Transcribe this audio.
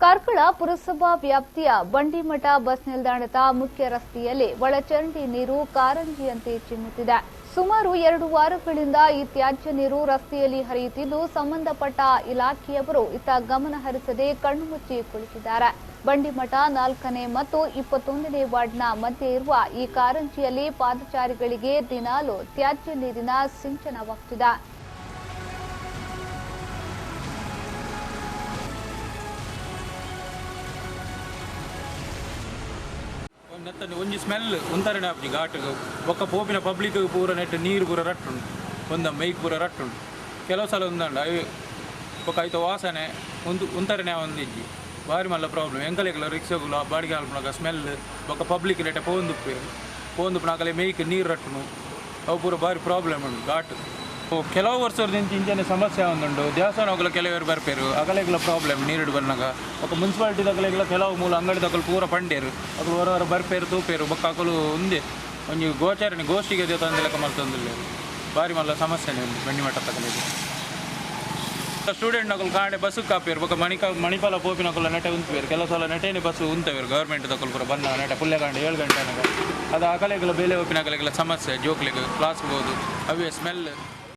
ಕಾರ್ಕಳ ಪುರಸಭಾ ವ್ಯಾಪ್ತಿಯ ಬಂಡಿಮಠ ಬಸ್ ನಿಲ್ದಾಣದ ಮುಖ್ಯ ರಸ್ತೆಯಲ್ಲಿ ಒಳಚರಂಡಿ ನೀರು ಕಾರಂಜಿಯಂತೆ ಚಿಮ್ಮುತ್ತಿದೆ. ಸುಮಾರು 2 ವಾರಗಳಿಂದ ಈ ತ್ಯಾಜ್ಯ ನೀರು ರಸ್ತೆಯಲ್ಲಿ ಹರಿಯುತ್ತಿದ್ದು, ಸಂಬಂಧಪಟ್ಟ ಇಲಾಖೆಯವರು ಇತ್ತ ಗಮನ ಹರಿಸದೆ ಕಣ್ಣುಮುಚ್ಚಿ ಕುಳಿತಿದ್ದಾರೆ. ಬಂಡಿಮಠ 4ನೇ ಮತ್ತು 21ನೇ ವಾರ್ಡ್ನ ಮಧ್ಯೆ ಇರುವ ಈ ಕಾರಂಜಿಯಲ್ಲಿ ಪಾದಚಾರಿಗಳಿಗೆ ದಿನಾಲೂ ತ್ಯಾಜ್ಯ ನೀರಿನ ಸಿಂಚನವಾಗುತ್ತಿದೆ. ಒಂಜಿ ಸ್ಮೆಲ್ ಉಂತರನೆ ಆಪುಜಿ ಘಾಟ್ಗೆ ಒಕ್ಕ ಪೋಪಿನ ಪಬ್ಲಿಕ್ ಪೂರ ನೆಟ್ ನೀರು ಪೂರ ರಟ್ಟುಂಡು ಒಂದ ಮೈಕ್ ಪೂರ ರಟ್ಟುಂಡು. ಕೆಲವು ಸಲ ಒಂದಂಡ ಒಕ್ಕ ಐತ ವಾಸನೆ ಉಂತರನೆ ಒಂದಿಜ್ಜಿ ಭಾರಿ ಮಲ್ಲ ಪ್ರಾಬ್ಲಮ್. ಎಂಕಲೆಗಳ ರಿಕ್ಷಾಗುಲ ಬಾಡಿಗೆ ಹಾಲ್ಪನಾಗ ಸ್ಮೆಲ್ ಒಕ್ಕ ಪಬ್ಲಿಕ್ ನೆಟ್ಟೆ ಪೋಂದುಪ್ಪನಾಗಲೇ ಮೈಕ್ ನೀರು ರಟ್ಟುನು ಅವು ಪೂರ ಭಾರಿ ಪ್ರಾಬ್ಲಮ್ ಉಂಡು ಘಾಟ್. ಕೆಲವು ವರ್ಷದಿಂದ ಇಂಚನೆ ಸಮಸ್ಯೆ ಒಂದುಂಡು. ದೇವಸ್ಥಾನಗಳ ಕೆಲವರು ಬರ್ಪೇರು ಅಗಲೆಗಳ ಪ್ರಾಬ್ಲಮ್ ನೀರು ಬಂದಾಗ ఒక ಮುನ್ಸಿಪಾಲಿಟಿ ದಗಲೆಗಳ ಕೆಲವು ಮೂಲ ಅಂಗಡಿ ದಗಲು ಪೂರ ಪಂಡೇರು ಅಗಳು ಹೊರ ಬರ್ಪೇರು ತೂಪೇರು ಬೊಕ್ಕ ಅಕಲು ಒಂದೇ ಒಂಜಿ ಗೋಚಾರಣೆ ಗೋಷ್ಠಿಗೆ ತಂದೆ ಲೆಕ್ಕ ಮಲ್ತಂದಿಲ್ಲ ಭಾರಿ ಮಲ್ಲ ಸಮಸ್ಯೆನೇ ಉಂಟು ಬಂಡಿಮಠ ತಗಲಿಗೆ. ಸ್ಟೂಡೆಂಟ್ ನಕಲು ಕಾಂಡೆ ಬಸ್ಸು ಕಾಪೇರು ಬೊಕ್ಕ ಮಣಿಪಾಲ ಪೋಪಿನಕುಲ್ಲ ನೆಟೆ ಉಂತುವೇರು. ಕೆಲವು ಸಲ ನೆಟೇನೆ ಬಸ್ಸು ಉಂತವೇರು ಗೌರ್ಮೆಂಟ್ ತಕಲು ಪೂರ ಬಂದ ನೆಟೆ ಪುಲ್ಲೆ ಕಾಂಡೆ 7 ಗಂಟೆನಾಗ ಅದು ಅಕಲೆಗಳ ಬೇಲೆ ಒಪ್ಪಿನಕಲೆಗಳ ಸಮಸ್ಯೆ ಜೋಕ್ಲಿಗೆ ಕ್ಲಾಸ್ ಹೋಗೋದು ಅವೇ ಸ್ಮೆಲ್